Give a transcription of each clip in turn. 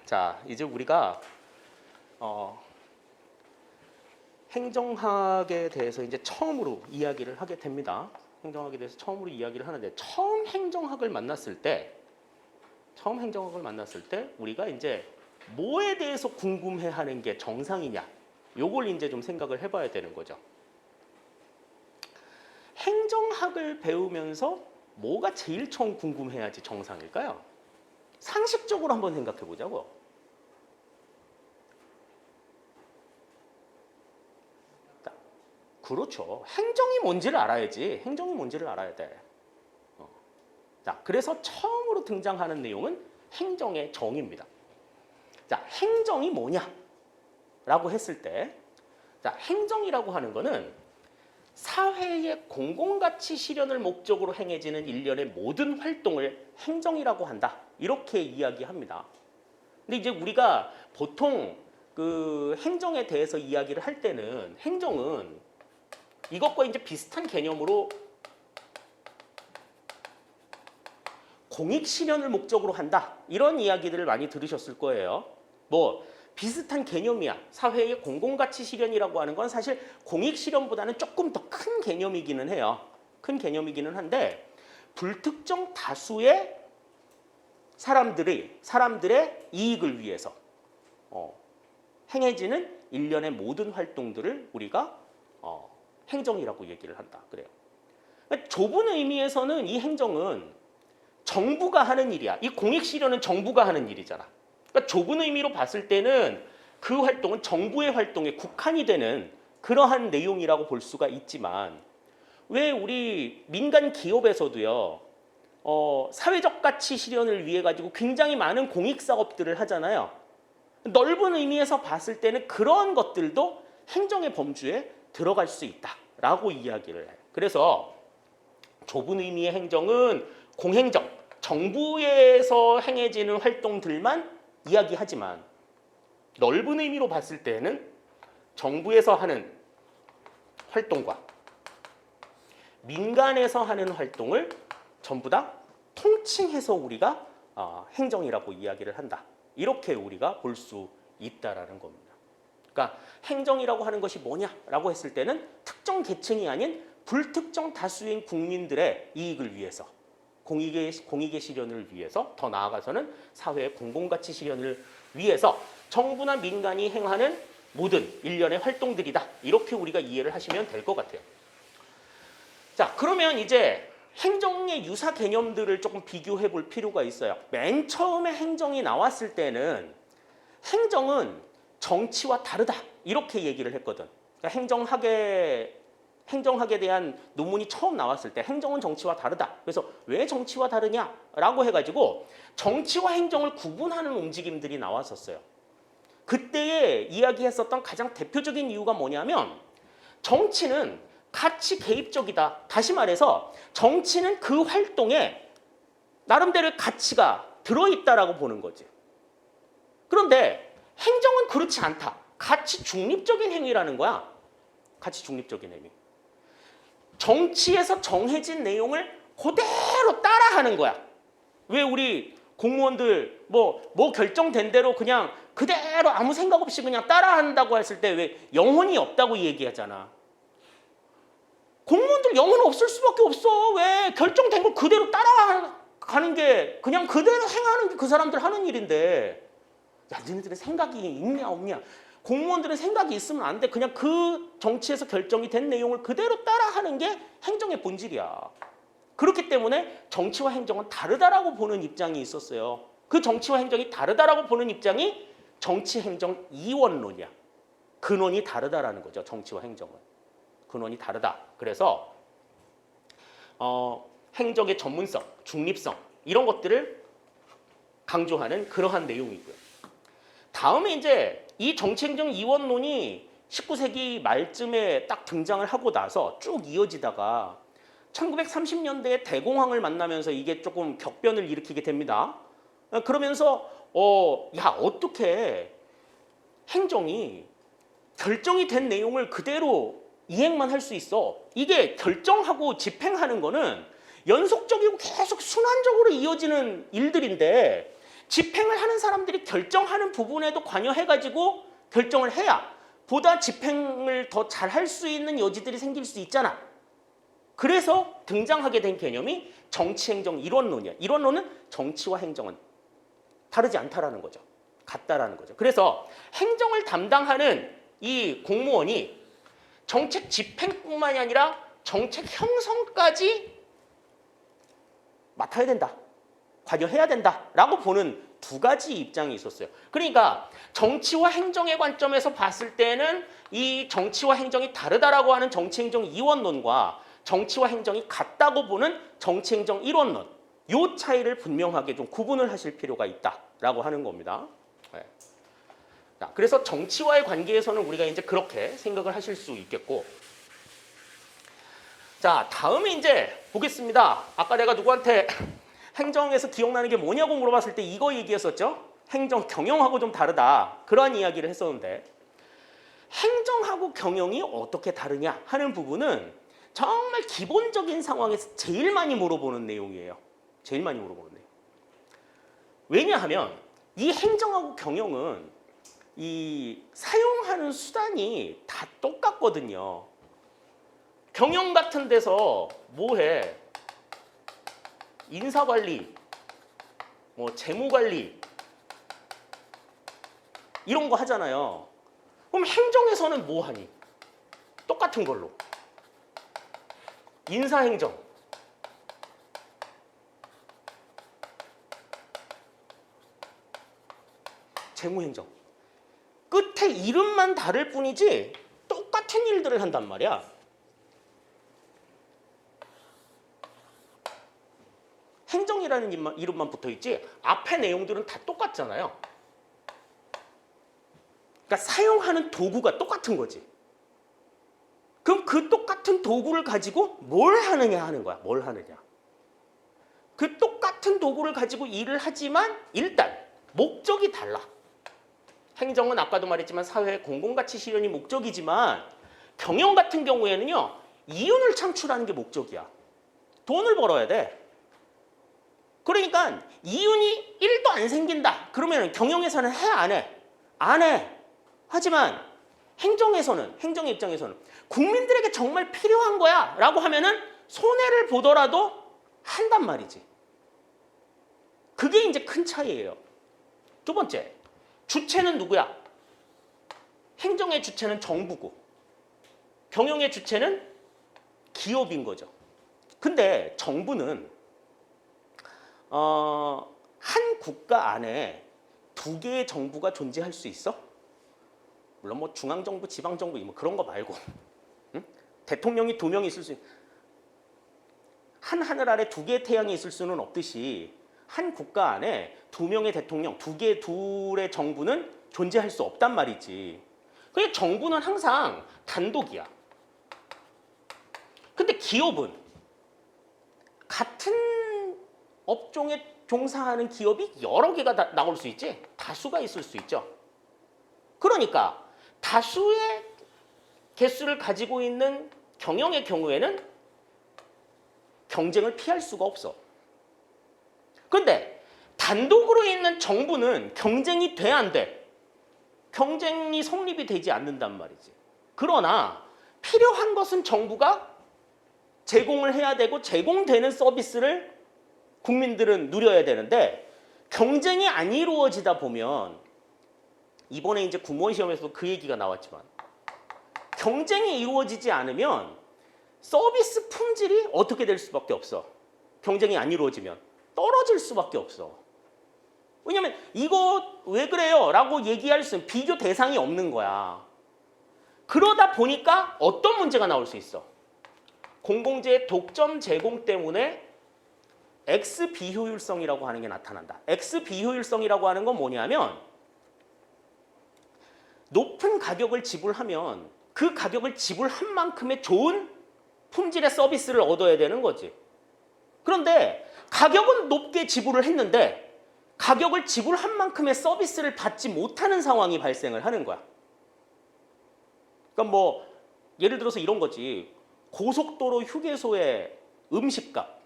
자, 이제 우리가 행정학에 대해서 이제 처음으로 이야기를 하게 됩니다. 행정학에 대해서 처음으로 이야기를 하는데 처음 행정학을 만났을 때 우리가 이제 뭐에 대해서 궁금해하는 게 정상이냐? 요걸 이제 좀 생각을 해봐야 되는 거죠. 행정학을 배우면서 뭐가 제일 처음 궁금해야지 정상일까요? 상식적으로 한번 생각해 보자고요. 그렇죠. 행정이 뭔지를 알아야지. 행정이 뭔지를 알아야 돼. 자, 그래서 처음으로 등장하는 내용은 행정의 정의입니다. 자, 행정이 뭐냐라고 했을 때, 자, 행정이라고 하는 거는 사회의 공공가치 실현을 목적으로 행해지는 일련의 모든 활동을 행정이라고 한다. 이렇게 이야기합니다. 근데 이제 우리가 보통 그 행정에 대해서 이야기를 할 때는 행정은 이것과 이제 비슷한 개념으로 공익 실현을 목적으로 한다. 이런 이야기들을 많이 들으셨을 거예요. 뭐 비슷한 개념이야. 사회의 공공가치 실현이라고 하는 건 사실 공익 실현보다는 조금 더 큰 개념이기는 해요. 큰 개념이기는 한데 불특정 다수의 사람들의 이익을 위해서 행해지는 일련의 모든 활동들을 우리가 행정이라고 얘기를 한다. 그래요. 그러니까 좁은 의미에서는 이 행정은 정부가 하는 일이야. 이 공익 실현은 정부가 하는 일이잖아. 그러니까 좁은 의미로 봤을 때는 그 활동은 정부의 활동에 국한이 되는 그러한 내용이라고 볼 수가 있지만 왜 우리 민간 기업에서도요. 사회적 가치 실현을 위해 가지고 굉장히 많은 공익 사업들을 하잖아요. 넓은 의미에서 봤을 때는 그런 것들도 행정의 범주에 들어갈 수 있다라고 이야기를 해요. 그래서 좁은 의미의 행정은 공행정, 정부에서 행해지는 활동들만 이야기하지만 넓은 의미로 봤을 때는 정부에서 하는 활동과 민간에서 하는 활동을 전부 다 통칭해서 우리가 행정이라고 이야기를 한다. 이렇게 우리가 볼 수 있다라는 겁니다. 그러니까 행정이라고 하는 것이 뭐냐라고 했을 때는 특정 계층이 아닌 불특정 다수인 국민들의 이익을 위해서 공익의 실현을 위해서 더 나아가서는 사회의 공공가치 실현을 위해서 정부나 민간이 행하는 모든 일련의 활동들이다. 이렇게 우리가 이해를 하시면 될 것 같아요. 자, 그러면 이제 행정의 유사 개념들을 조금 비교해 볼 필요가 있어요. 맨 처음에 행정이 나왔을 때는 행정은 정치와 다르다. 이렇게 얘기를 했거든. 그러니까 행정학에 대한 논문이 처음 나왔을 때 행정은 정치와 다르다. 그래서 왜 정치와 다르냐라고 해가지고 정치와 행정을 구분하는 움직임들이 나왔었어요. 그때에 이야기했었던 가장 대표적인 이유가 뭐냐면 정치는 가치 개입적이다. 다시 말해서 정치는 그 활동에 나름대로의 가치가 들어있다라고 보는 거지. 그런데 행정은 그렇지 않다. 가치 중립적인 행위라는 거야. 가치 중립적인 행위. 정치에서 정해진 내용을 그대로 따라하는 거야. 왜 우리 공무원들 뭐 결정된 대로 그냥 그대로 아무 생각 없이 그냥 따라한다고 했을 때 왜 영혼이 없다고 얘기하잖아. 공무원들 영혼 없을 수밖에 없어. 왜 결정된 걸 그대로 따라가는 게 그냥 그대로 행하는 게 그 사람들 하는 일인데 야, 너네들은 생각이 있냐 없냐. 공무원들은 생각이 있으면 안 돼. 그냥 그 정치에서 결정이 된 내용을 그대로 따라하는 게 행정의 본질이야. 그렇기 때문에 정치와 행정은 다르다라고 보는 입장이 있었어요. 그 정치와 행정이 다르다라고 보는 입장이 정치-행정 이원론이야. 근원이 다르다라는 거죠. 정치와 행정은. 근원이 다르다. 그래서 행정의 전문성, 중립성 이런 것들을 강조하는 그러한 내용이고요. 다음에 이제 이 정치행정 이원론이 19세기 말쯤에 딱 등장을 하고 나서 쭉 이어지다가 1930년대에 대공황을 만나면서 이게 조금 격변을 일으키게 됩니다. 그러면서 야, 어떻게 행정이 결정이 된 내용을 그대로 이행만 할 수 있어. 이게 결정하고 집행하는 거는 연속적이고 계속 순환적으로 이어지는 일들인데 집행을 하는 사람들이 결정하는 부분에도 관여해가지고 결정을 해야 보다 집행을 더 잘할 수 있는 여지들이 생길 수 있잖아. 그래서 등장하게 된 개념이 정치행정 이론론이야. 이론론은 정치와 행정은 다르지 않다라는 거죠. 같다라는 거죠. 그래서 행정을 담당하는 이 공무원이 정책 집행뿐만이 아니라 정책 형성까지 맡아야 된다. 관여해야 된다라고 보는 두 가지 입장이 있었어요. 그러니까 정치와 행정의 관점에서 봤을 때는 이 정치와 행정이 다르다라고 하는 정치행정 이원론과 정치와 행정이 같다고 보는 정치행정 일원론, 이 차이를 분명하게 좀 구분을 하실 필요가 있다라고 하는 겁니다. 네. 자, 그래서 정치와의 관계에서는 우리가 이제 그렇게 생각을 하실 수 있겠고, 자, 다음에 이제 보겠습니다. 아까 내가 누구한테 행정에서 기억나는 게 뭐냐고 물어봤을 때 이거 얘기했었죠. 행정, 경영하고 좀 다르다. 그런 이야기를 했었는데 행정하고 경영이 어떻게 다르냐 하는 부분은 정말 기본적인 상황에서 제일 많이 물어보는 내용이에요. 제일 많이 물어보는 내용. 왜냐하면 이 행정하고 경영은 이 사용하는 수단이 다 똑같거든요. 경영 같은 데서 뭐해? 인사관리, 뭐 재무관리 이런 거 하잖아요. 그럼 행정에서는 뭐 하니? 똑같은 걸로. 인사행정. 재무행정. 끝에 이름만 다를 뿐이지 똑같은 일들을 한단 말이야. 행정이라는 이름만 붙어있지 앞에 내용들은 다 똑같잖아요. 그러니까 사용하는 도구가 똑같은 거지. 그럼 그 똑같은 도구를 가지고 뭘 하느냐 하는 거야. 뭘 하느냐. 그 똑같은 도구를 가지고 일을 하지만 일단 목적이 달라. 행정은 아까도 말했지만 사회 공공가치 실현이 목적이지만 경영 같은 경우에는요. 이윤을 창출하는 게 목적이야. 돈을 벌어야 돼. 그러니까 이윤이 1도 안 생긴다. 그러면 경영에서는 해, 안 해? 안 해. 하지만 행정에서는, 행정의 입장에서는 국민들에게 정말 필요한 거야 라고 하면은 손해를 보더라도 한단 말이지. 그게 이제 큰 차이예요. 두 번째, 주체는 누구야? 행정의 주체는 정부고 경영의 주체는 기업인 거죠. 근데 정부는 한 국가 안에 두 개의 정부가 존재할 수 있어? 물론 뭐 중앙정부, 지방정부 뭐 그런 거 말고 응? 대통령이 2명 있을 수 한 하늘 아래 두 개의 태양이 있을 수는 없듯이 한 국가 안에 2명의 대통령, 둘의 정부는 존재할 수 없단 말이지. 그래서 정부는 항상 단독이야. 근데 기업은 같은 업종에 종사하는 기업이 여러 개가 나올 수 있지. 다수가 있을 수 있죠. 그러니까 다수의 개수를 가지고 있는 경영의 경우에는 경쟁을 피할 수가 없어. 그런데 단독으로 있는 정부는 경쟁이 돼, 안 돼? 경쟁이 성립이 되지 않는단 말이지. 그러나 필요한 것은 정부가 제공을 해야 되고 제공되는 서비스를 국민들은 누려야 되는데 경쟁이 안 이루어지다 보면 이번에 이제 공무원 시험에서도 그 얘기가 나왔지만 경쟁이 이루어지지 않으면 서비스 품질이 어떻게 될 수밖에 없어. 경쟁이 안 이루어지면 떨어질 수밖에 없어. 왜냐면 이거 왜 그래요? 라고 얘기할 수 있는 비교 대상이 없는 거야. 그러다 보니까 어떤 문제가 나올 수 있어? 공공재의 독점 제공 때문에 X 비효율성이라고 하는 게 나타난다. X 비효율성이라고 하는 건 뭐냐면 높은 가격을 지불하면 그 가격을 지불한 만큼의 좋은 품질의 서비스를 얻어야 되는 거지. 그런데 가격은 높게 지불을 했는데 가격을 지불한 만큼의 서비스를 받지 못하는 상황이 발생을 하는 거야. 그러니까 뭐 예를 들어서 이런 거지. 고속도로 휴게소의 음식값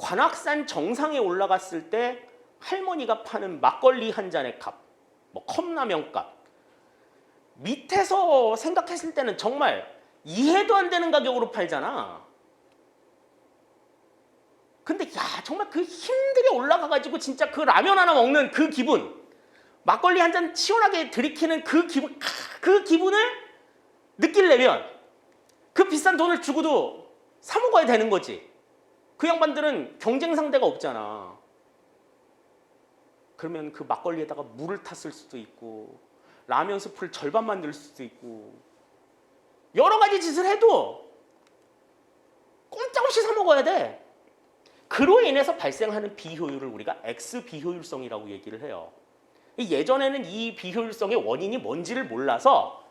관악산 정상에 올라갔을 때 할머니가 파는 막걸리 한 잔의 값, 뭐 컵라면 값, 밑에서 생각했을 때는 정말 이해도 안 되는 가격으로 팔잖아. 근데 야 정말 그 힘들게 올라가가지고 진짜 그 라면 하나 먹는 그 기분, 막걸리 한 잔 시원하게 들이키는 그 기분, 그 기분을 느끼려면 그 비싼 돈을 주고도 사 먹어야 되는 거지. 그 양반들은 경쟁 상대가 없잖아. 그러면 그 막걸리에다가 물을 탔을 수도 있고 라면 스프를 절반 만들 수도 있고 여러 가지 짓을 해도 꼼짝없이 사 먹어야 돼. 그로 인해서 발생하는 비효율을 우리가 X 비효율성이라고 얘기를 해요. 예전에는 이 비효율성의 원인이 뭔지를 몰라서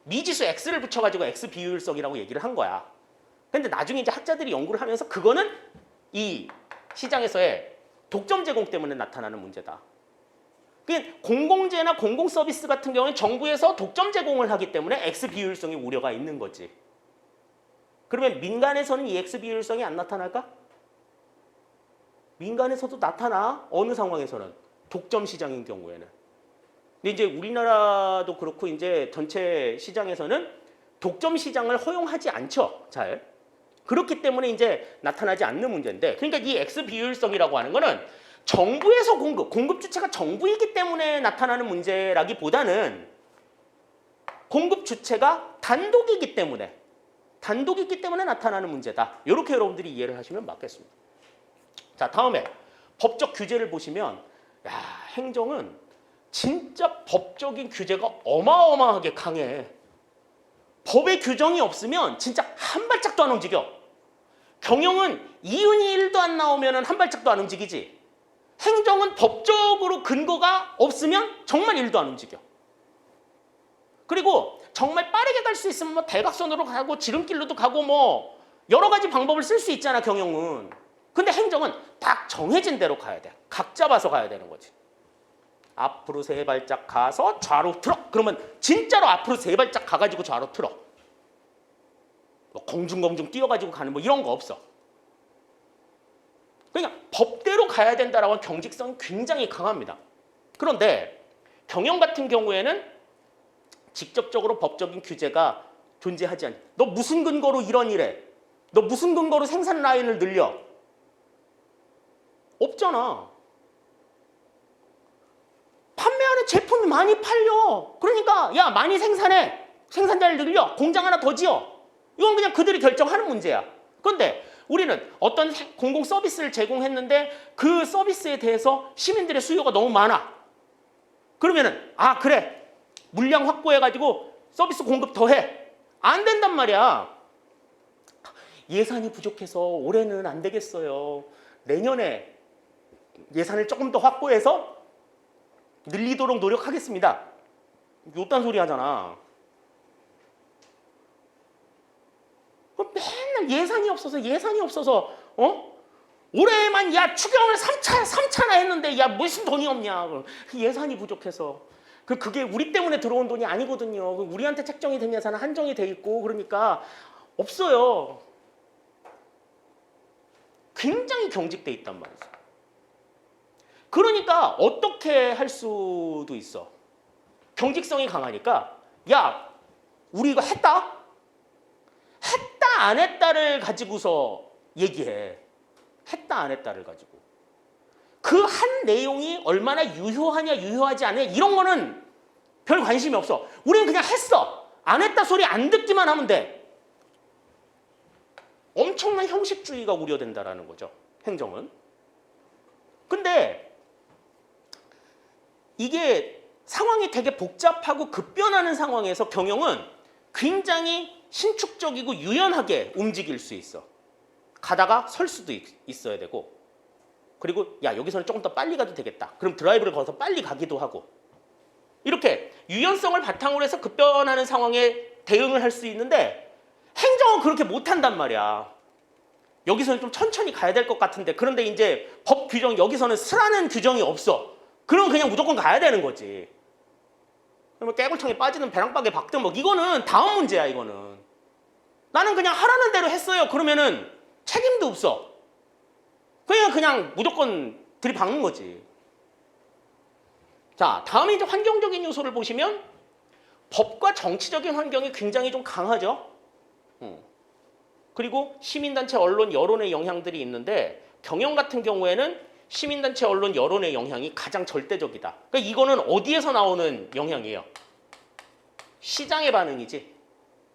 미지수 X를 붙여가지고 X 비효율성이라고 얘기를 한 거야. 근데 나중에 이제 학자들이 연구를 하면서 그거는 이 시장에서의 독점 제공 때문에 나타나는 문제다. 공공재나 공공 서비스 같은 경우는 정부에서 독점 제공을 하기 때문에 X 비효율성의 우려가 있는 거지. 그러면 민간에서는 이 X 비효율성이 안 나타날까? 민간에서도 나타나. 어느 상황에서는 독점 시장인 경우에는. 근데 이제 우리나라도 그렇고 이제 전체 시장에서는 독점 시장을 허용하지 않죠. 잘. 그렇기 때문에 이제 나타나지 않는 문제인데, 그러니까 이 X 비효율성이라고 하는 거는 정부에서 공급 주체가 정부이기 때문에 나타나는 문제라기보다는 공급 주체가 단독이기 때문에 나타나는 문제다. 이렇게 여러분들이 이해를 하시면 맞겠습니다. 자, 다음에 법적 규제를 보시면 야, 행정은 진짜 법적인 규제가 어마어마하게 강해. 법의 규정이 없으면 진짜 한 발짝도 안 움직여. 경영은 이윤이 1도 안 나오면 한 발짝도 안 움직이지. 행정은 법적으로 근거가 없으면 정말 1도 안 움직여. 그리고 정말 빠르게 갈 수 있으면 뭐 대각선으로 가고 지름길로도 가고 뭐 여러 가지 방법을 쓸 수 있잖아, 경영은. 근데 행정은 딱 정해진 대로 가야 돼. 각 잡아서 가야 되는 거지. 앞으로 3발짝 가서 좌로 틀어. 그러면 진짜로 앞으로 3발짝 가가지고 좌로 틀어. 뭐 공중공중 뛰어가지고 가는 뭐 이런 거 없어. 그러니까 법대로 가야 된다라고 하는 경직성이 굉장히 강합니다. 그런데 경영 같은 경우에는 직접적으로 법적인 규제가 존재하지 않아. 너 무슨 근거로 이런 일해? 너 무슨 근거로 생산 라인을 늘려? 없잖아. 판매하는 제품이 많이 팔려. 그러니까 야 많이 생산해. 생산자를 늘려. 공장 하나 더 지어. 이건 그냥 그들이 결정하는 문제야. 그런데 우리는 어떤 공공 서비스를 제공했는데 그 서비스에 대해서 시민들의 수요가 너무 많아. 그러면은 아 그래 물량 확보해가지고 서비스 공급 더 해. 안 된단 말이야. 예산이 부족해서 올해는 안 되겠어요. 내년에 예산을 조금 더 확보해서 늘리도록 노력하겠습니다. 요딴 소리 하잖아. 맨날 예산이 없어서 올해만 야 추경을 3차나 했는데 야 무슨 돈이 없냐. 예산이 부족해서. 그게 우리 때문에 들어온 돈이 아니거든요. 우리한테 책정이 된 예산은 한정이 돼 있고 그러니까 없어요. 굉장히 경직돼 있단 말이죠. 그러니까 어떻게 할 수도 있어. 경직성이 강하니까 야 우리 이거 했다 안 했다를 가지고서 얘기해. 했다 안 했다를 가지고. 그 한 내용이 얼마나 유효하냐 유효하지 않냐 이런 거는 별 관심이 없어. 우리는 그냥 했어. 안 했다 소리 안 듣기만 하면 돼. 엄청난 형식주의가 우려된다라는 거죠. 행정은. 근데 이게 상황이 되게 복잡하고 급변하는 상황에서 경영은 굉장히 신축적이고 유연하게 움직일 수 있어. 가다가 설 수도 있어야 되고 그리고 야 여기서는 조금 더 빨리 가도 되겠다. 그럼 드라이브를 걸어서 빨리 가기도 하고 이렇게 유연성을 바탕으로 해서 급변하는 상황에 대응을 할 수 있는데 행정은 그렇게 못한단 말이야. 여기서는 좀 천천히 가야 될 것 같은데 그런데 이제 법 규정 여기서는 쓰라는 규정이 없어. 그러면 그냥 무조건 가야 되는 거지. 그러면 깨굴청에 빠지는 배랑박에 박든 뭐 이거는 다음 문제야. 이거는 나는 그냥 하라는 대로 했어요. 그러면은 책임도 없어. 그냥 무조건 들이박는 거지. 자, 다음에 이제 환경적인 요소를 보시면 법과 정치적인 환경이 굉장히 좀 강하죠. 그리고 시민단체, 언론, 여론의 영향들이 있는데 경영 같은 경우에는 시민단체, 언론, 여론의 영향이 가장 절대적이다. 그러니까 이거는 어디에서 나오는 영향이에요? 시장의 반응이지.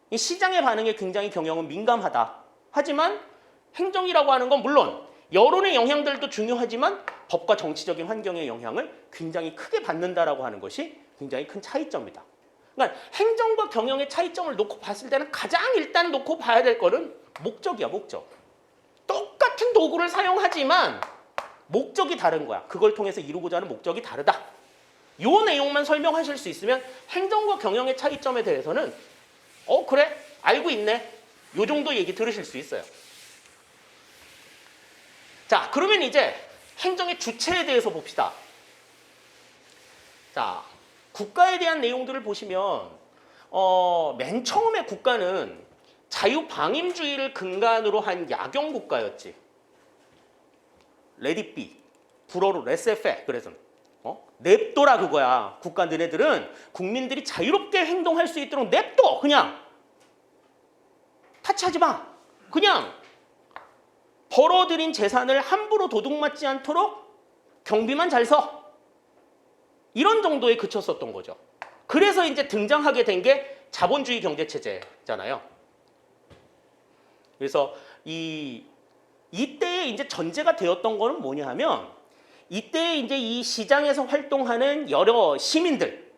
이 시장의 반응에 굉장히 경영은 민감하다. 하지만 행정이라고 하는 건 물론 여론의 영향들도 중요하지만 법과 정치적인 환경의 영향을 굉장히 크게 받는다라고 하는 것이 굉장히 큰 차이점이다. 그러니까 행정과 경영의 차이점을 놓고 봤을 때는 가장 일단 놓고 봐야 될 거는 목적이야, 목적. 똑같은 도구를 사용하지만 목적이 다른 거야. 그걸 통해서 이루고자 하는 목적이 다르다. 이 내용만 설명하실 수 있으면 행정과 경영의 차이점에 대해서는 그래? 알고 있네. 요 정도 얘기 들으실 수 있어요. 자, 그러면 이제 행정의 주체에 대해서 봅시다. 자, 국가에 대한 내용들을 보시면 맨 처음에 국가는 자유방임주의를 근간으로 한 야경국가였지. Let it be. 불어로 laissez-faire. 그래서 냅둬라 그거야. 국가 너네들은 국민들이 자유롭게 행동할 수 있도록 냅둬. 그냥 타치하지 마. 그냥 벌어들인 재산을 함부로 도둑맞지 않도록 경비만 잘 서. 이런 정도에 그쳤었던 거죠. 그래서 이제 등장하게 된 게 자본주의 경제체제잖아요. 그래서 이때에 이제 전제가 되었던 거는 뭐냐 하면 이때 이제 이 시장에서 활동하는 여러 시민들,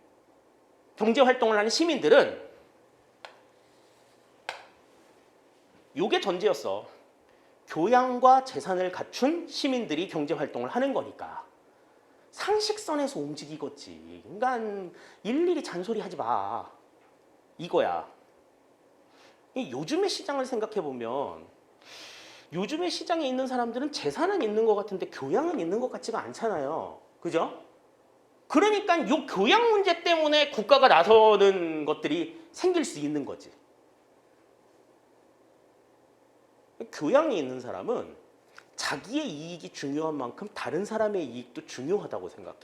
경제 활동을 하는 시민들은 요게 전제였어. 교양과 재산을 갖춘 시민들이 경제 활동을 하는 거니까 상식선에서 움직이겠지. 인간 일일이 잔소리하지 마. 이거야. 요즘의 시장을 생각해 보면 요즘의 시장에 있는 사람들은 재산은 있는 것 같은데 교양은 있는 것 같지가 않잖아요. 그죠? 그러니까 이 교양 문제 때문에 국가가 나서는 것들이 생길 수 있는 거지. 교양이 있는 사람은 자기의 이익이 중요한 만큼 다른 사람의 이익도 중요하다고 생각해.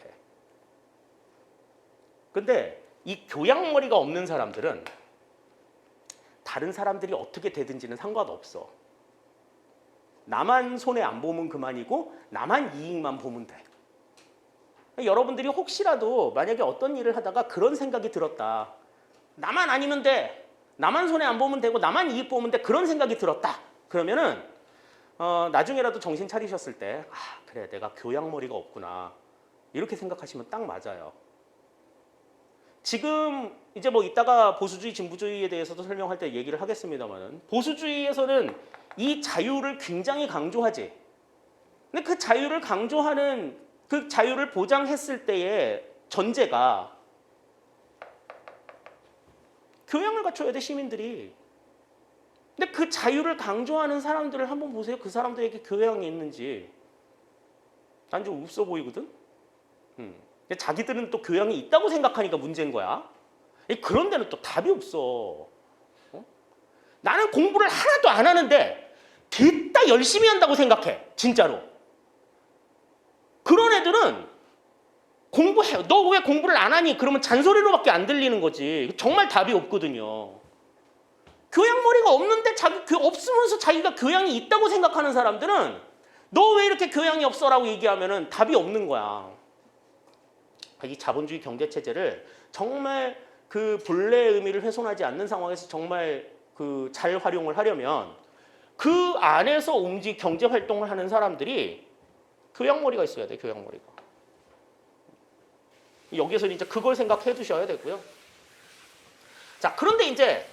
근데 이 교양머리가 없는 사람들은 다른 사람들이 어떻게 되든지는 상관없어. 나만 손해 안 보면 그만이고 나만 이익만 보면 돼. 여러분들이 혹시라도 만약에 어떤 일을 하다가 그런 생각이 들었다. 나만 아니면 돼. 나만 손해 안 보면 되고 나만 이익 보면 돼. 그런 생각이 들었다. 그러면은 나중에라도 정신 차리셨을 때 그래 내가 교양머리가 없구나. 이렇게 생각하시면 딱 맞아요. 지금 이제 뭐 이따가 보수주의, 진보주의에 대해서도 설명할 때 얘기를 하겠습니다만은 보수주의에서는 이 자유를 굉장히 강조하지. 근데 그 자유를 강조하는 그 자유를 보장했을 때의 전제가 교양을 갖춰야 돼, 시민들이. 근데 그 자유를 강조하는 사람들을 한번 보세요. 그 사람들에게 교양이 있는지. 난 좀 없어 보이거든. 자기들은 또 교양이 있다고 생각하니까 문제인 거야. 그런 데는 또 답이 없어. 나는 공부를 하나도 안 하는데 됐다 열심히 한다고 생각해. 진짜로. 그런 애들은 공부해. 너 왜 공부를 안 하니? 그러면 잔소리로밖에 안 들리는 거지. 정말 답이 없거든요. 교양머리가 없는데 없으면서 자기가 교양이 있다고 생각하는 사람들은 너 왜 이렇게 교양이 없어라고 얘기하면은 답이 없는 거야. 이 자본주의 경제체제를 정말 그 본래의 의미를 훼손하지 않는 상황에서 정말 그 잘 활용을 하려면 그 안에서 경제 활동을 하는 사람들이 교양머리가 있어야 돼, 교양머리가. 여기에서 이제 그걸 생각해 두셔야 되고요. 자, 그런데 이제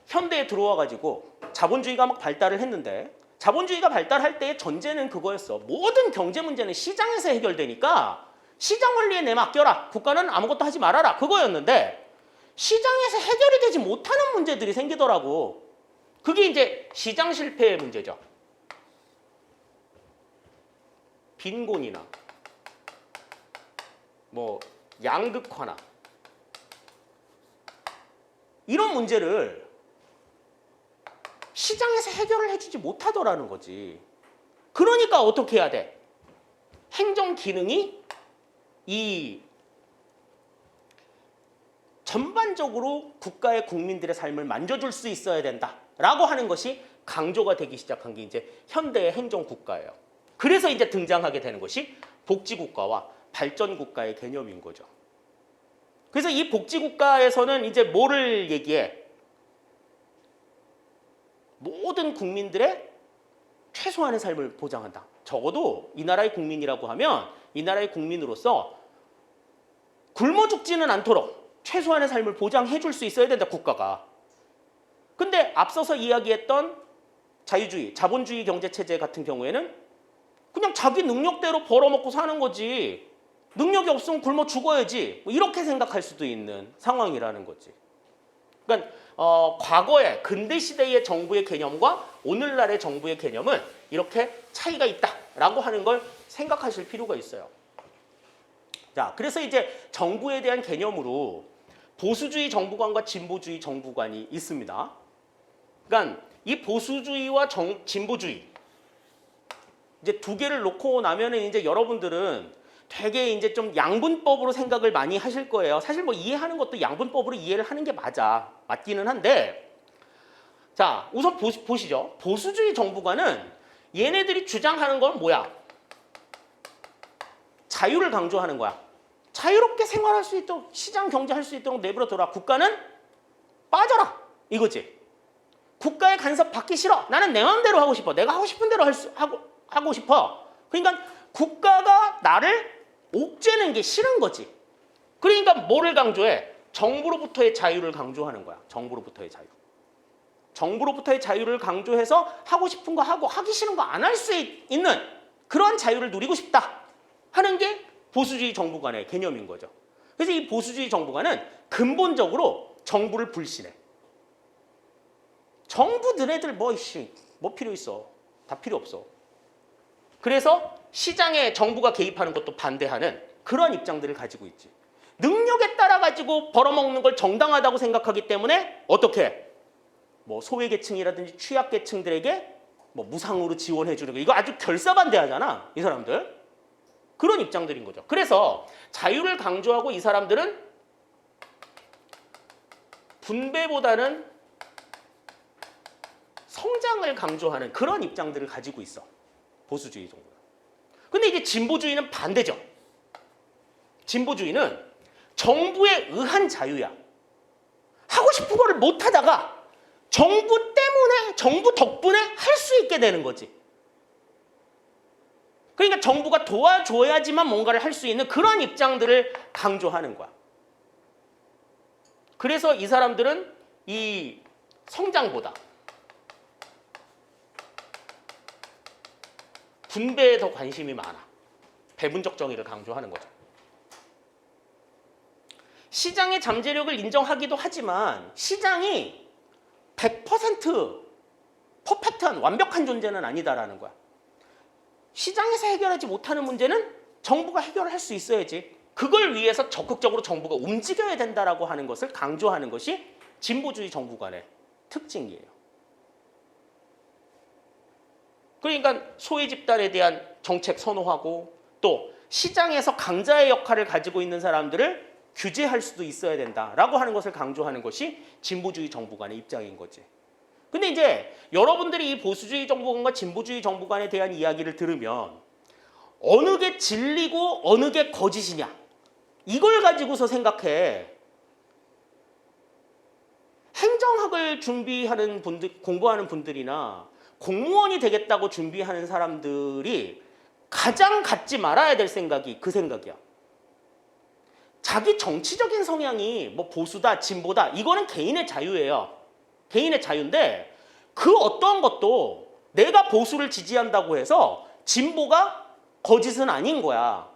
현대에 들어와 가지고 자본주의가 막 발달을 했는데 자본주의가 발달할 때의 전제는 그거였어. 모든 경제 문제는 시장에서 해결되니까 시장 원리에 내 맡겨라. 국가는 아무것도 하지 말아라. 그거였는데 시장에서 해결이 되지 못하는 문제들이 생기더라고. 그게 이제 시장 실패의 문제죠. 빈곤이나 뭐 양극화나 이런 문제를 시장에서 해결을 해주지 못하더라는 거지. 그러니까 어떻게 해야 돼? 행정 기능이 이 전반적으로 국가의 국민들의 삶을 만져줄 수 있어야 된다라고 하는 것이 강조가 되기 시작한 게 이제 현대의 행정국가예요. 그래서 이제 등장하게 되는 것이 복지국가와 발전국가의 개념인 거죠. 그래서 이 복지국가에서는 이제 뭐를 얘기해? 모든 국민들의 최소한의 삶을 보장한다. 적어도 이 나라의 국민이라고 하면 이 나라의 국민으로서 굶어 죽지는 않도록 최소한의 삶을 보장해 줄 수 있어야 된다, 국가가. 근데 앞서서 이야기했던 자유주의, 자본주의 경제체제 같은 경우에는 그냥 자기 능력대로 벌어먹고 사는 거지. 능력이 없으면 굶어 죽어야지. 뭐 이렇게 생각할 수도 있는 상황이라는 거지. 그러니까 과거의 근대 시대의 정부의 개념과 오늘날의 정부의 개념은 이렇게 차이가 있다라고 하는 걸 생각하실 필요가 있어요. 자, 그래서 이제 정부에 대한 개념으로 보수주의 정부관과 진보주의 정부관이 있습니다. 그러니까 이 보수주의와 진보주의 이제 두 개를 놓고 나면은 이제 여러분들은 되게 이제 좀 양분법으로 생각을 많이 하실 거예요. 사실 뭐 이해하는 것도 양분법으로 이해를 하는 게 맞기는 한데, 자, 우선 보시죠. 보수주의 정부관은 얘네들이 주장하는 건 뭐야? 자유를 강조하는 거야. 자유롭게 생활할 수 있도록, 시장 경제할 수 있도록 내버려둬라. 국가는 빠져라, 이거지. 국가의 간섭 받기 싫어. 나는 내 마음대로 하고 싶어. 내가 하고 싶은 대로 하고 싶어. 그러니까 국가가 나를 옥죄는 게 싫은 거지. 그러니까 뭐를 강조해? 정부로부터의 자유를 강조하는 거야. 정부로부터의 자유. 정부로부터의 자유를 강조해서 하고 싶은 거 하고 하기 싫은 거 안 할 수 있는 그런 자유를 누리고 싶다 하는 게 보수주의 정부관의 개념인 거죠. 그래서 이 보수주의 정부관은 근본적으로 정부를 불신해. 정부 너네들 뭐 필요 있어. 다 필요 없어. 그래서 시장에 정부가 개입하는 것도 반대하는 그런 입장들을 가지고 있지. 능력에 따라 가지고 벌어먹는 걸 정당하다고 생각하기 때문에 어떻게? 뭐 소외계층이라든지 취약계층들에게 뭐 무상으로 지원해 주는 거, 이거 아주 결사반대하잖아, 이 사람들. 그런 입장들인 거죠. 그래서 자유를 강조하고 이 사람들은 분배보다는 성장을 강조하는 그런 입장들을 가지고 있어, 보수주의 정부는. 근데 이제 진보주의는 반대죠. 진보주의는 정부에 의한 자유야. 하고 싶은 거를 못 하다가 정부 때문에, 정부 덕분에 할 수 있게 되는 거지. 그러니까 정부가 도와줘야지만 뭔가를 할 수 있는 그런 입장들을 강조하는 거야. 그래서 이 사람들은 이 성장보다 분배에 더 관심이 많아. 배분적 정의를 강조하는 거죠. 시장의 잠재력을 인정하기도 하지만 시장이 100% 퍼펙트한 완벽한 존재는 아니다라는 거야. 시장에서 해결하지 못하는 문제는 정부가 해결할 수 있어야지. 그걸 위해서 적극적으로 정부가 움직여야 된다라고 하는 것을 강조하는 것이 진보주의 정부관의 특징이에요. 그러니까 소외 집단에 대한 정책 선호하고 또 시장에서 강자의 역할을 가지고 있는 사람들을 규제할 수도 있어야 된다라고 하는 것을 강조하는 것이 진보주의 정부관의 입장인 거지. 근데 이제 여러분들이 이 보수주의 정부관과 진보주의 정부관에 대한 이야기를 들으면 어느 게 진리고 어느 게 거짓이냐, 이걸 가지고서 생각해. 행정학을 준비하는 분들, 공부하는 분들이나 공무원이 되겠다고 준비하는 사람들이 가장 갖지 말아야 될 생각이 그 생각이야. 자기 정치적인 성향이 뭐 보수다, 진보다, 이거는 개인의 자유예요. 개인의 자유인데 그 어떠한 것도 내가 보수를 지지한다고 해서 진보가 거짓은 아닌 거야.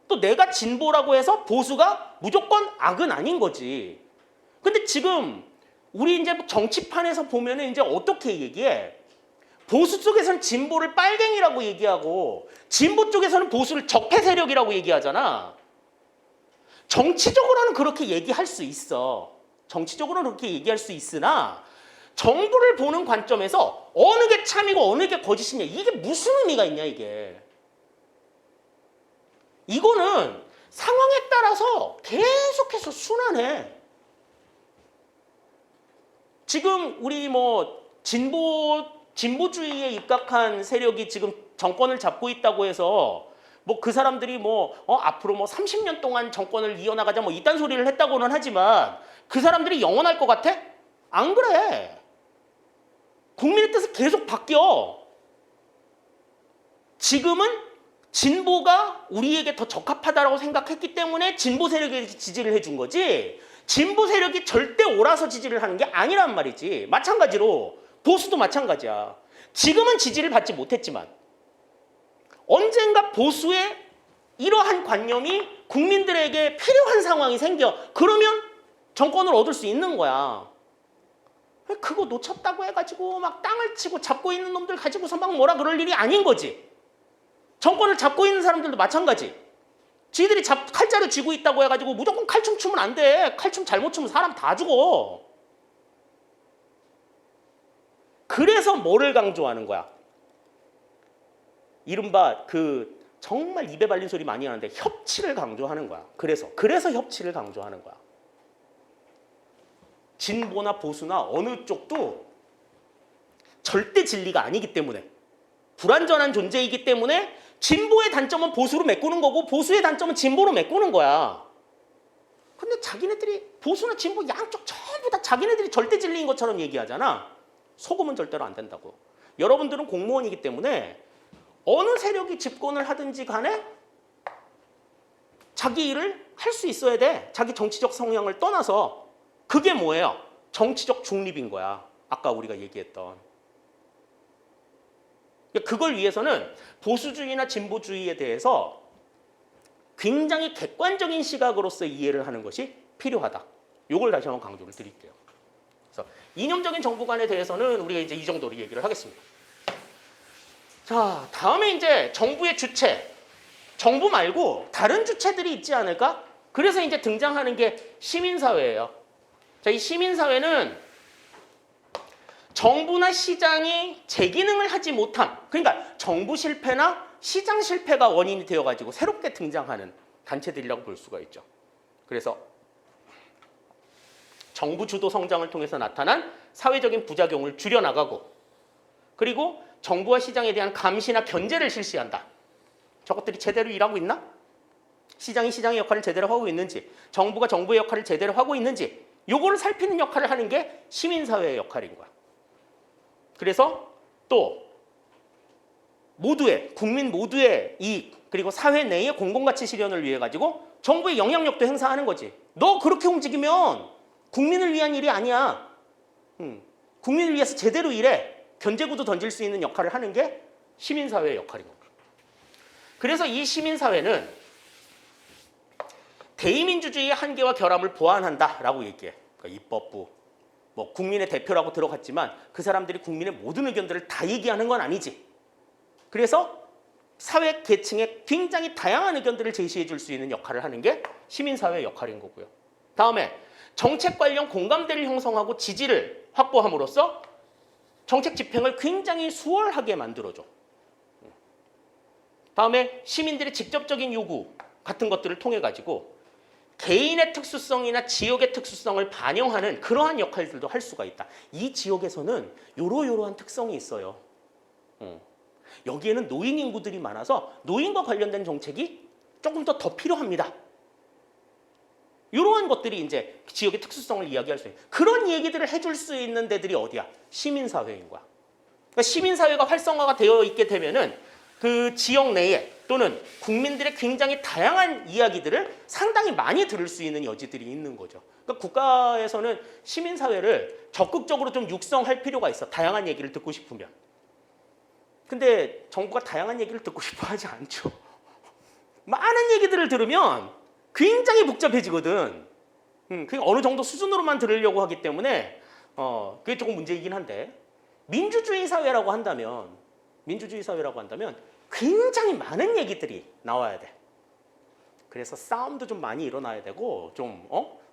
또 내가 진보라고 해서 보수가 무조건 악은 아닌 거지. 근데 지금 우리 이제 정치판에서 보면은 이제 어떻게 얘기해? 보수 쪽에서는 진보를 빨갱이라고 얘기하고 진보 쪽에서는 보수를 적폐 세력이라고 얘기하잖아. 정치적으로는 그렇게 얘기할 수 있어. 정치적으로는 그렇게 얘기할 수 있으나 정부를 보는 관점에서 어느 게 참이고 어느 게 거짓이냐, 이게 무슨 의미가 있냐, 이게. 이거는 상황에 따라서 계속해서 순환해. 지금 우리 뭐 진보주의에 입각한 세력이 지금 정권을 잡고 있다고 해서 뭐 그 사람들이 뭐 앞으로 뭐 30년 동안 정권을 이어나가자 뭐 이딴 소리를 했다고는 하지만 그 사람들이 영원할 것 같아? 안 그래. 국민의 뜻은 계속 바뀌어. 지금은 진보가 우리에게 더 적합하다고 생각했기 때문에 진보 세력에게 지지를 해준 거지, 진보 세력이 절대 옳아서 지지를 하는 게 아니란 말이지. 마찬가지로 보수도 마찬가지야. 지금은 지지를 받지 못했지만 언젠가 보수의 이러한 관념이 국민들에게 필요한 상황이 생겨. 그러면 정권을 얻을 수 있는 거야. 그거 놓쳤다고 해가지고 막 땅을 치고 잡고 있는 놈들 가지고서 막 뭐라 그럴 일이 아닌 거지. 정권을 잡고 있는 사람들도 마찬가지. 지들이 칼자루 쥐고 있다고 해가지고 무조건 칼춤 추면 안 돼. 칼춤 잘못 추면 사람 다 죽어. 그래서 뭐를 강조하는 거야? 이른바 그 정말 입에 발린 소리 많이 하는데 협치를 강조하는 거야. 그래서 협치를 강조하는 거야. 진보나 보수나 어느 쪽도 절대 진리가 아니기 때문에, 불완전한 존재이기 때문에 진보의 단점은 보수로 메꾸는 거고 보수의 단점은 진보로 메꾸는 거야. 근데 자기네들이 보수나 진보 양쪽 전부 다 자기네들이 절대 진리인 것처럼 얘기하잖아. 속으면 절대로 안 된다고. 여러분들은 공무원이기 때문에 어느 세력이 집권을 하든지 간에 자기 일을 할 수 있어야 돼. 자기 정치적 성향을 떠나서. 그게 뭐예요? 정치적 중립인 거야. 아까 우리가 얘기했던. 그걸 위해서는 보수주의나 진보주의에 대해서 굉장히 객관적인 시각으로서 이해를 하는 것이 필요하다. 이걸 다시 한번 강조를 드릴게요. 그래서 이념적인 정부관에 대해서는 우리가 이제 이 정도로 얘기를 하겠습니다. 자, 다음에 이제 정부의 주체, 정부 말고 다른 주체들이 있지 않을까? 그래서 이제 등장하는 게 시민사회예요. 자, 이 시민사회는 정부나 시장이 제 기능을 하지 못함, 그러니까 정부 실패나 시장 실패가 원인이 되어가지고 새롭게 등장하는 단체들이라고 볼 수가 있죠. 그래서 정부 주도 성장을 통해서 나타난 사회적인 부작용을 줄여나가고, 그리고 정부와 시장에 대한 감시나 견제를 실시한다. 저것들이 제대로 일하고 있나? 시장이 시장의 역할을 제대로 하고 있는지, 정부가 정부의 역할을 제대로 하고 있는지, 요거를 살피는 역할을 하는 게 시민사회의 역할인 거야. 그래서 또 국민 모두의 이익, 그리고 사회 내의 공공가치 실현을 위해 가지고 정부의 영향력도 행사하는 거지. 너 그렇게 움직이면 국민을 위한 일이 아니야. 국민을 위해서 제대로 일해. 견제구도 던질 수 있는 역할을 하는 게 시민사회의 역할인 거야. 그래서 이 시민사회는 대의민주주의의 한계와 결함을 보완한다라고 얘기해. 그러니까 입법부, 뭐 국민의 대표라고 들어갔지만 그 사람들이 국민의 모든 의견들을 다 얘기하는 건 아니지. 그래서 사회 계층에 굉장히 다양한 의견들을 제시해 줄 수 있는 역할을 하는 게 시민사회의 역할인 거고요. 다음에 정책 관련 공감대를 형성하고 지지를 확보함으로써 정책 집행을 굉장히 수월하게 만들어줘. 다음에 시민들의 직접적인 요구 같은 것들을 통해 가지고 개인의 특수성이나 지역의 특수성을 반영하는 그러한 역할들도 할 수가 있다. 이 지역에서는 요러요러한 특성이 있어요. 여기에는 노인 인구들이 많아서 노인과 관련된 정책이 조금 더 필요합니다. 이러한 것들이 이제 지역의 특수성을 이야기할 수 있는 그런 얘기들을 해줄 수 있는 데들이 어디야? 시민사회인 거야. 그러니까 시민사회가 활성화가 되어 있게 되면은 그 지역 내에 또는 국민들의 굉장히 다양한 이야기들을 상당히 많이 들을 수 있는 여지들이 있는 거죠. 그러니까 국가에서는 시민사회를 적극적으로 좀 육성할 필요가 있어. 다양한 얘기를 듣고 싶으면. 근데 정부가 다양한 얘기를 듣고 싶어 하지 않죠. 많은 얘기들을 들으면 굉장히 복잡해지거든. 그게 어느 정도 수준으로만 들으려고 하기 때문에 그게 조금 문제이긴 한데, 민주주의 사회라고 한다면 굉장히 많은 얘기들이 나와야 돼. 그래서 싸움도 좀 많이 일어나야 되고, 좀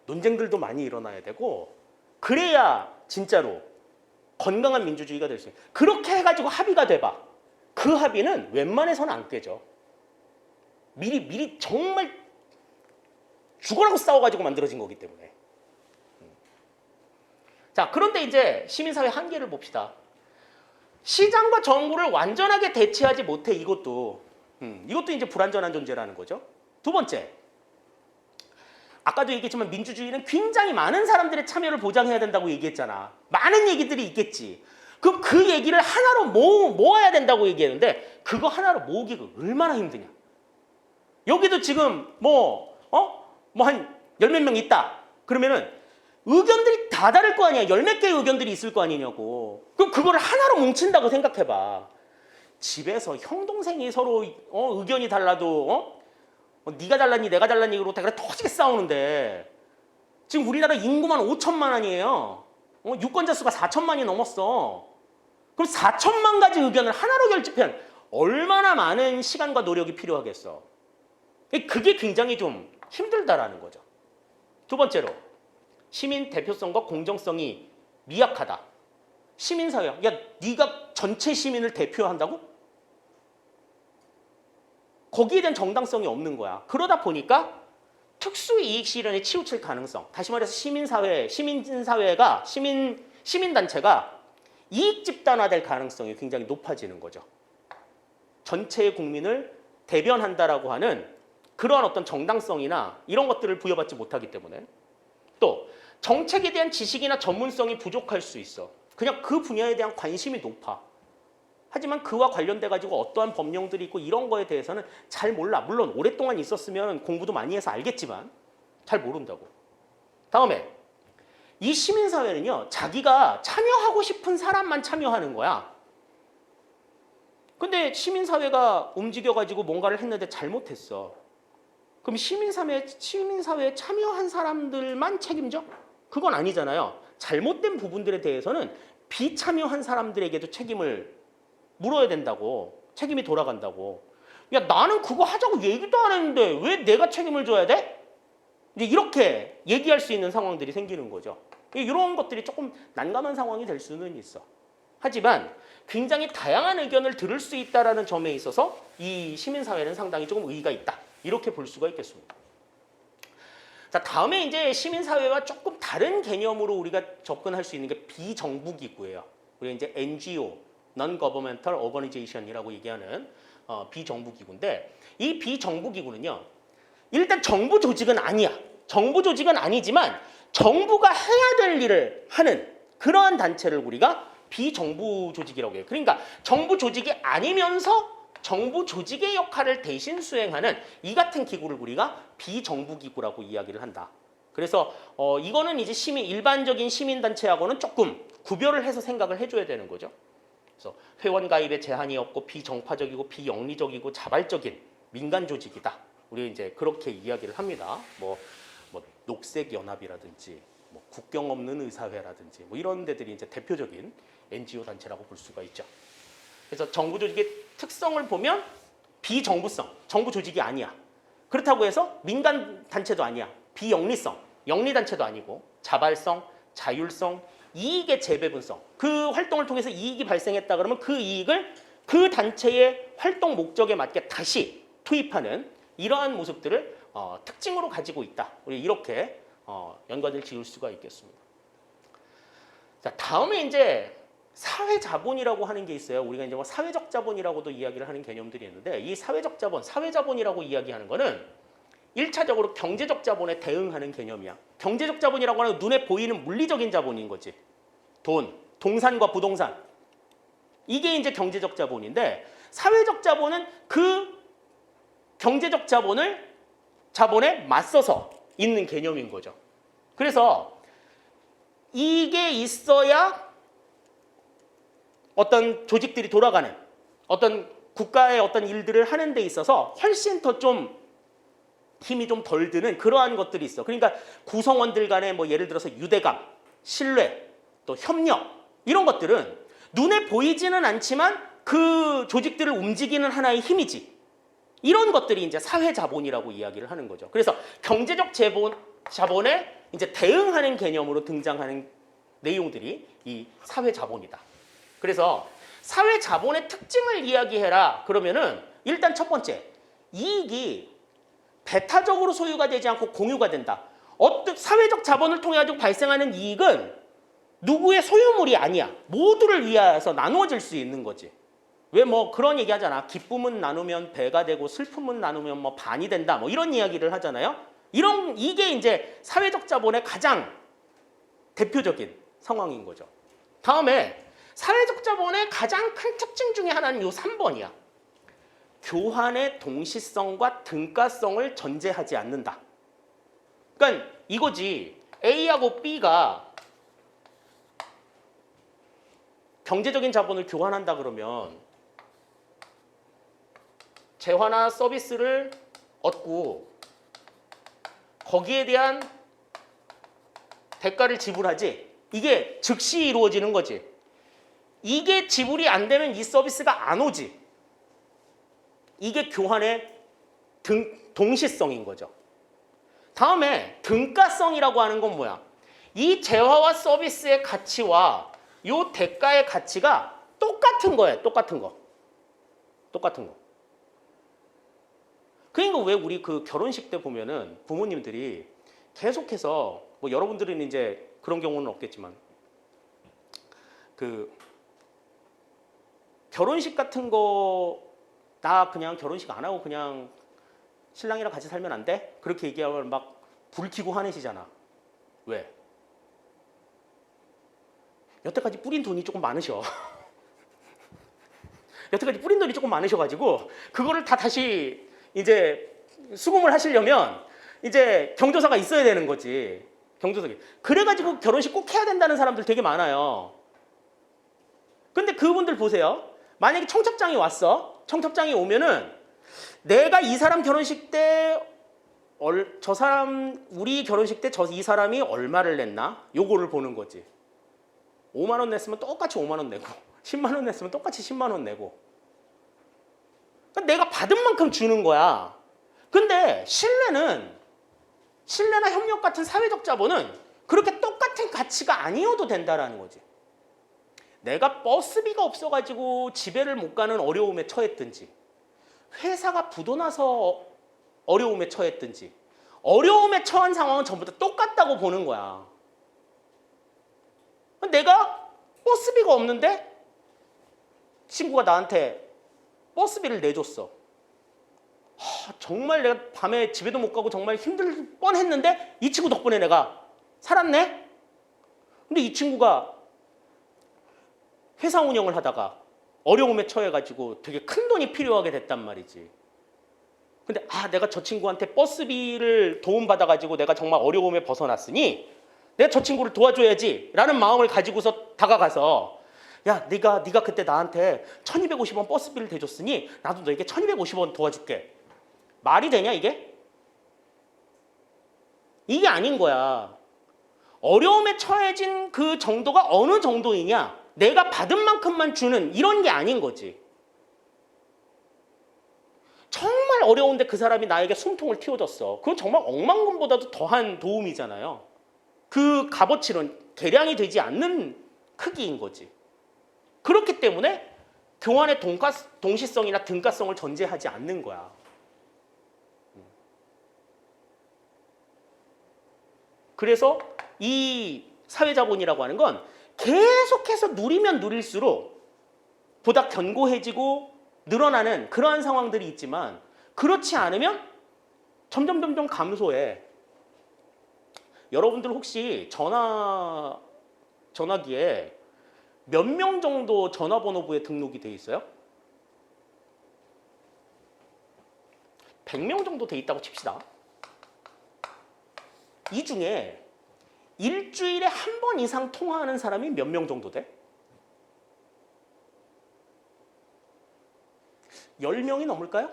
논쟁들도 많이 일어나야 되고, 그래야 진짜로 건강한 민주주의가 될 수 있는. 그렇게 해가지고 합의가 돼봐. 그 합의는 웬만해서는 안 깨져. 미리 정말 죽어라고 싸워가지고 만들어진 거기 때문에. 자, 그런데 이제 시민사회 한계를 봅시다. 시장과 정부를 완전하게 대체하지 못해. 이것도 이제 불완전한 존재라는 거죠. 두 번째, 아까도 얘기했지만 민주주의는 굉장히 많은 사람들의 참여를 보장해야 된다고 얘기했잖아. 많은 얘기들이 있겠지. 그럼 그 얘기를 하나로 모아야 된다고 얘기했는데 그거 하나로 모으기가 얼마나 힘드냐. 여기도 지금 한 열 몇 명 있다. 그러면은 의견들이 다 다를 거 아니야. 열 몇 개의 의견들이 있을 거 아니냐고. 그럼 그거를 하나로 뭉친다고 생각해봐. 집에서 형 동생이 서로 의견이 달라도 네가 잘났니 내가 잘났니 그러고 그래 터지게 싸우는데 지금 우리나라 인구만 5천만이에요. 유권자 수가 4천만이 넘었어. 그럼 4천만 가지 의견을 하나로 결집한 얼마나 많은 시간과 노력이 필요하겠어. 그게 굉장히 좀 힘들다라는 거죠. 두 번째로 시민 대표성과 공정성이 미약하다. 시민사회, 야 네가 전체 시민을 대표한다고? 거기에 대한 정당성이 없는 거야. 그러다 보니까 특수이익 실현에 치우칠 가능성. 다시 말해서 시민단체가 이익 집단화될 가능성이 굉장히 높아지는 거죠. 전체의 국민을 대변한다라고 하는 그러한 어떤 정당성이나 이런 것들을 부여받지 못하기 때문에 또 정책에 대한 지식이나 전문성이 부족할 수 있어. 그냥 그 분야에 대한 관심이 높아. 하지만 그와 관련돼 가지고 어떠한 법령들이 있고 이런 거에 대해서는 잘 몰라. 물론 오랫동안 있었으면 공부도 많이 해서 알겠지만 잘 모른다고. 다음에 이 시민사회는요. 자기가 참여하고 싶은 사람만 참여하는 거야. 근데 시민사회가 움직여가지고 뭔가를 했는데 잘못했어. 그럼 시민사회에 참여한 사람들만 책임져? 그건 아니잖아요. 잘못된 부분들에 대해서는 비참여한 사람들에게도 책임을 물어야 된다고. 책임이 돌아간다고. 야 나는 그거 하자고 얘기도 안 했는데 왜 내가 책임을 져야 돼? 이제 이렇게 얘기할 수 있는 상황들이 생기는 거죠. 이런 것들이 조금 난감한 상황이 될 수는 있어. 하지만 굉장히 다양한 의견을 들을 수 있다는 점에 있어서 이 시민사회는 상당히 조금 의의가 있다. 이렇게 볼 수가 있겠습니다. 자, 다음에 이제 시민사회와 조금 다른 개념으로 우리가 접근할 수 있는 게 비정부기구예요. 우리가 이제 NGO, Non-Governmental Organization이라고 얘기하는 비정부기구인데 이 비정부기구는요. 일단 정부 조직은 아니야. 정부 조직은 아니지만 정부가 해야 될 일을 하는 그러한 단체를 우리가 비정부 조직이라고 해요. 그러니까 정부 조직이 아니면서 정부 조직의 역할을 대신 수행하는 이 같은 기구를 우리가 비정부기구라고 이야기를 한다. 그래서 이거는 이제 일반적인 시민단체하고는 조금 구별을 해서 생각을 해줘야 되는 거죠. 그래서 회원 가입에 제한이 없고 비정파적이고 비영리적이고 자발적인 민간 조직이다. 우리 이제 그렇게 이야기를 합니다. 뭐 녹색연합이라든지 국경 없는 의사회라든지 이런 데들이 이제 대표적인 NGO 단체라고 볼 수가 있죠. 그래서 정부 조직의 특성을 보면 비정부성, 정부 조직이 아니야. 그렇다고 해서 민간 단체도 아니야. 비영리성, 영리 단체도 아니고 자발성, 자율성, 이익의 재배분성. 그 활동을 통해서 이익이 발생했다 그러면 그 이익을 그 단체의 활동 목적에 맞게 다시 투입하는 이러한 모습들을 특징으로 가지고 있다. 우리 이렇게 연관을 지을 수가 있겠습니다. 자, 다음에 이제 사회자본이라고 하는 게 있어요. 우리가 이제 사회적 자본이라고도 이야기를 하는 개념들이 있는데 이 사회적 자본, 사회자본이라고 이야기하는 거는 1차적으로 경제적 자본에 대응하는 개념이야. 경제적 자본이라고 하는 건 눈에 보이는 물리적인 자본인 거지. 돈, 동산과 부동산. 이게 이제 경제적 자본인데 사회적 자본은 그 경제적 자본에 맞서서 있는 개념인 거죠. 그래서 이게 있어야 어떤 조직들이 돌아가는 어떤 국가의 어떤 일들을 하는 데 있어서 훨씬 더 좀 힘이 좀 덜 드는 그러한 것들이 있어. 그러니까 구성원들 간의 예를 들어서 유대감, 신뢰, 또 협력 이런 것들은 눈에 보이지는 않지만 그 조직들을 움직이는 하나의 힘이지. 이런 것들이 이제 사회자본이라고 이야기를 하는 거죠. 그래서 경제적 자본에 이제 대응하는 개념으로 등장하는 내용들이 이 사회자본이다. 그래서 사회 자본의 특징을 이야기해라. 그러면은 일단 첫 번째, 이익이 배타적으로 소유가 되지 않고 공유가 된다. 어떤 사회적 자본을 통해 가지고 발생하는 이익은 누구의 소유물이 아니야. 모두를 위해서 나누어질 수 있는 거지. 왜 뭐 그런 얘기 하잖아. 기쁨은 나누면 배가 되고 슬픔은 나누면 뭐 반이 된다. 뭐 이런 이야기를 하잖아요. 이게 이제 사회적 자본의 가장 대표적인 상황인 거죠. 다음에 사회적 자본의 가장 큰 특징 중에 하나는 요 3번이야. 교환의 동시성과 등가성을 전제하지 않는다. 그러니까 이거지. A하고 B가 경제적인 자본을 교환한다 그러면 재화나 서비스를 얻고 거기에 대한 대가를 지불하지. 이게 즉시 이루어지는 거지. 이게 지불이 안 되면 이 서비스가 안 오지. 이게 교환의 동시성인 거죠. 다음에 등가성이라고 하는 건 뭐야? 이 재화와 서비스의 가치와 이 대가의 가치가 똑같은 거예요. 똑같은 거. 똑같은 거. 그러니까 왜 우리 그 결혼식 때 보면은 부모님들이 계속해서 뭐 여러분들은 이제 그런 경우는 없겠지만 그 결혼식 같은 거 나 그냥 결혼식 안 하고 그냥 신랑이랑 같이 살면 안 돼? 그렇게 얘기하면 막 불 켜고 화내시잖아. 왜? 여태까지 뿌린 돈이 조금 많으셔. 여태까지 뿌린 돈이 조금 많으셔가지고 그거를 다 다시 이제 수금을 하시려면 이제 경조사가 있어야 되는 거지. 경조사기. 그래가지고 결혼식 꼭 해야 된다는 사람들 되게 많아요. 근데 그분들 보세요. 만약에 청첩장이 왔어. 청첩장이 오면은 내가 이 사람 결혼식 때 저 사람 우리 결혼식 때 이 사람이 얼마를 냈나? 요거를 보는 거지. 5만 원 냈으면 똑같이 5만 원 내고 10만 원 냈으면 똑같이 10만 원 내고. 그러니까 내가 받은 만큼 주는 거야. 근데 신뢰나 협력 같은 사회적 자본은 그렇게 똑같은 가치가 아니어도 된다라는 거지. 내가 버스비가 없어가지고 집에를 못 가는 어려움에 처했든지 회사가 부도나서 어려움에 처했든지 어려움에 처한 상황은 전부 다 똑같다고 보는 거야. 내가 버스비가 없는데 친구가 나한테 버스비를 내줬어. 정말 내가 밤에 집에도 못 가고 정말 힘들 뻔했는데 이 친구 덕분에 내가 살았네? 근데 이 친구가 회사 운영을 하다가 어려움에 처해가지고 되게 큰 돈이 필요하게 됐단 말이지. 근데 내가 저 친구한테 버스비를 도움받아가지고 내가 정말 어려움에 벗어났으니 내가 저 친구를 도와줘야지 라는 마음을 가지고서 다가가서 야 네가 그때 나한테 1250원 버스비를 대줬으니 나도 너에게 1250원 도와줄게. 말이 되냐 이게? 이게 아닌 거야. 어려움에 처해진 그 정도가 어느 정도이냐? 내가 받은 만큼만 주는 이런 게 아닌 거지. 정말 어려운데 그 사람이 나에게 숨통을 틔워줬어. 그건 정말 억만금보다도 더한 도움이잖아요. 그 값어치는 계량이 되지 않는 크기인 거지. 그렇기 때문에 교환의 동시성이나 등가성을 전제하지 않는 거야. 그래서 이 사회자본이라고 하는 건 계속해서 누리면 누릴수록 보다 견고해지고 늘어나는 그러한 상황들이 있지만 그렇지 않으면 점점 감소해. 여러분들 혹시 전화기에 몇 명 정도 전화번호부에 등록이 돼 있어요? 100명 정도 돼 있다고 칩시다. 이 중에 일주일에 한 번 이상 통화하는 사람이 몇 명 정도 돼? 10명이 넘을까요?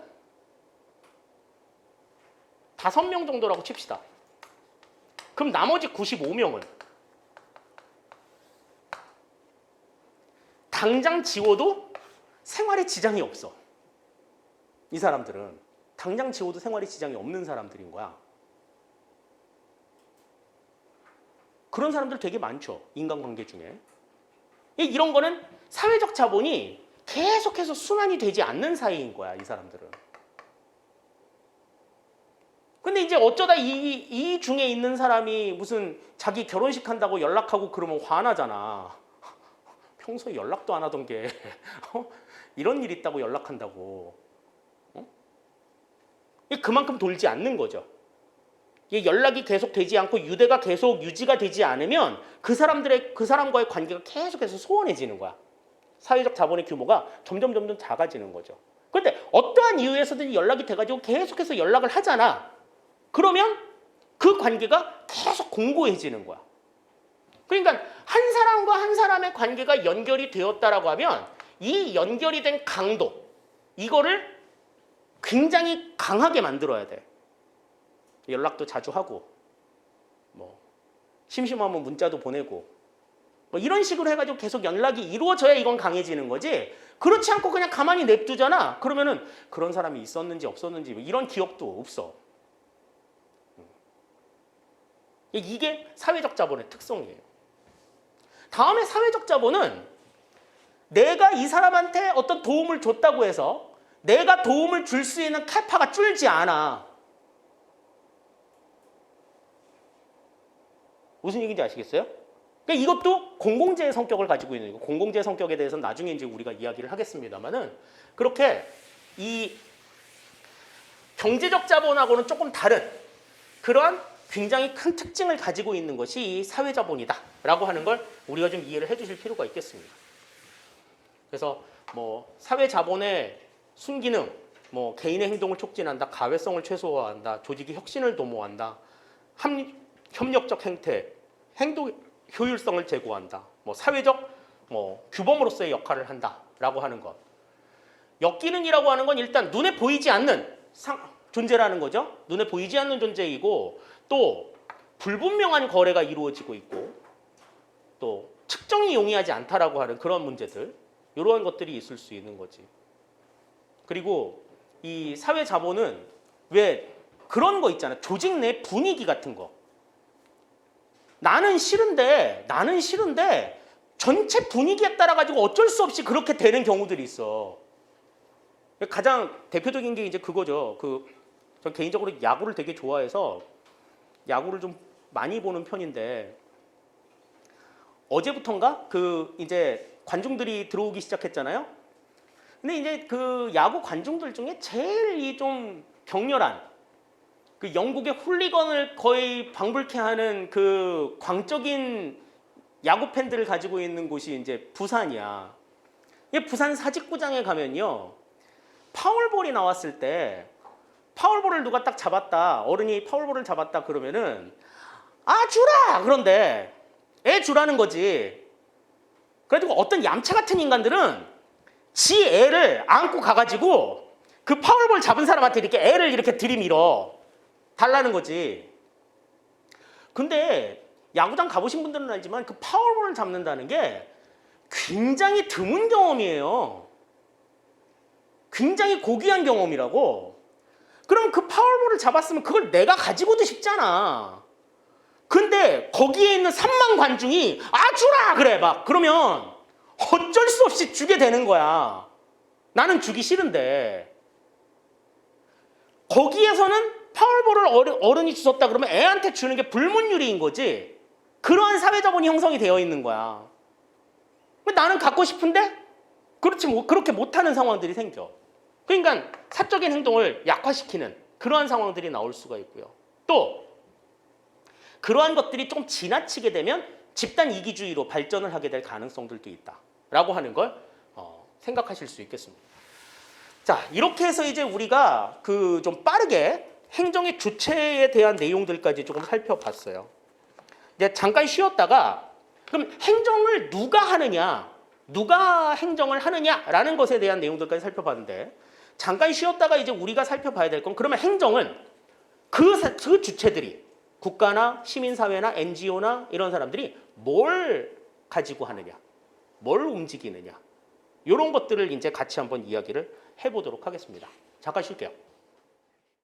5명 정도라고 칩시다. 그럼 나머지 95명은 당장 지워도 생활에 지장이 없어. 이 사람들은 당장 지워도 생활에 지장이 없는 사람들인 거야. 그런 사람들 되게 많죠. 인간관계 중에. 이런 거는 사회적 자본이 계속해서 순환이 되지 않는 사이인 거야, 이 사람들은. 근데 이제 어쩌다 이 중에 있는 사람이 무슨 자기 결혼식 한다고 연락하고 그러면 화나잖아. 평소에 연락도 안 하던 게 이런 일 있다고 연락한다고. 그만큼 돌지 않는 거죠. 연락이 계속 되지 않고 유대가 계속 유지가 되지 않으면 그 사람과의 관계가 계속해서 소원해지는 거야. 사회적 자본의 규모가 점점 작아지는 거죠. 그런데 어떠한 이유에서든 연락이 돼가지고 계속해서 연락을 하잖아. 그러면 그 관계가 계속 공고해지는 거야. 그러니까 한 사람과 한 사람의 관계가 연결이 되었다라고 하면 이 연결이 된 강도, 이거를 굉장히 강하게 만들어야 돼. 연락도 자주 하고, 뭐 심심하면 문자도 보내고, 뭐 이런 식으로 해가지고 계속 연락이 이루어져야 이건 강해지는 거지. 그렇지 않고 그냥 가만히 냅두잖아. 그러면은 그런 사람이 있었는지 없었는지 뭐 이런 기억도 없어. 이게 사회적 자본의 특성이에요. 다음에 사회적 자본은 내가 이 사람한테 어떤 도움을 줬다고 해서 내가 도움을 줄 수 있는 캐파가 줄지 않아. 무슨 얘기인지 아시겠어요? 그러니까 이것도 공공재의 성격을 가지고 있는 거고, 공공재의 성격에 대해서는 나중에 이제 우리가 이야기를 하겠습니다만은, 그렇게 이 경제적 자본하고는 조금 다른 그러한 굉장히 큰 특징을 가지고 있는 것이 사회자본이다라고 하는 걸 우리가 좀 이해를 해주실 필요가 있겠습니다. 그래서 뭐 사회자본의 순기능, 뭐 개인의 행동을 촉진한다, 가외성을 최소화한다, 조직의 혁신을 도모한다, 협력적 행태, 행동 효율성을 제고한다, 뭐 사회적 규범으로서의 역할을 한다라고 하는 것. 역기능이라고 하는 건 일단 눈에 보이지 않는 존재라는 거죠. 눈에 보이지 않는 존재이고, 또 불분명한 거래가 이루어지고 있고, 또 측정이 용이하지 않다라고 하는 그런 문제들, 이러한 것들이 있을 수 있는 거지. 그리고 이 사회 자본은 왜 그런 거 있잖아. 조직 내 분위기 같은 거. 나는 싫은데 전체 분위기에 따라 가지고 어쩔 수 없이 그렇게 되는 경우들이 있어. 가장 대표적인 게 이제 그거죠. 저 개인적으로 야구를 되게 좋아해서 야구를 좀 많이 보는 편인데, 어제부턴가 이제 관중들이 들어오기 시작했잖아요. 근데 이제 그 야구 관중들 중에 제일 이 좀 격렬한, 그 영국의 훌리건을 거의 방불케 하는 그 광적인 야구 팬들을 가지고 있는 곳이 이제 부산이야. 부산 사직구장에 가면요, 파울볼이 나왔을 때 파울볼을 누가 딱 잡았다, 어른이 파울볼을 잡았다 그러면은 주라! 그런데 애 주라는 거지. 그래가지고 어떤 얌체 같은 인간들은 지 애를 안고 가가지고 그 파울볼 잡은 사람한테 이렇게 애를 이렇게 들이밀어 달라는 거지. 근데 야구장 가보신 분들은 알지만 그 파울볼을 잡는다는 게 굉장히 드문 경험이에요. 굉장히 고귀한 경험이라고. 그럼 그 파울볼을 잡았으면 그걸 내가 가지고도 싶잖아. 근데 거기에 있는 3만 관중이 주라! 그래 막. 그러면 어쩔 수 없이 주게 되는 거야. 나는 주기 싫은데. 거기에서는 파울볼을 어른이 주셨다 그러면 애한테 주는 게 불문율이인 거지. 그러한 사회자본이 형성이 되어 있는 거야. 나는 갖고 싶은데 그렇게 못하는 상황들이 생겨. 그러니까 사적인 행동을 약화시키는 그러한 상황들이 나올 수가 있고요. 또 그러한 것들이 좀 지나치게 되면 집단 이기주의로 발전을 하게 될 가능성들도 있다라고 하는 걸 생각하실 수 있겠습니다. 자, 이렇게 해서 이제 우리가 좀 빠르게 행정의 주체에 대한 내용들까지 조금 살펴봤어요. 이제 잠깐 쉬었다가 그럼 행정을 누가 하느냐, 누가 행정을 하느냐라는 것에 대한 내용들까지 살펴봤는데, 잠깐 쉬었다가 이제 우리가 살펴봐야 될 건, 그러면 행정은 그 주체들이 국가나 시민사회나 NGO나 이런 사람들이 뭘 가지고 하느냐, 뭘 움직이느냐, 이런 것들을 이제 같이 한번 이야기를 해보도록 하겠습니다. 잠깐 쉴게요.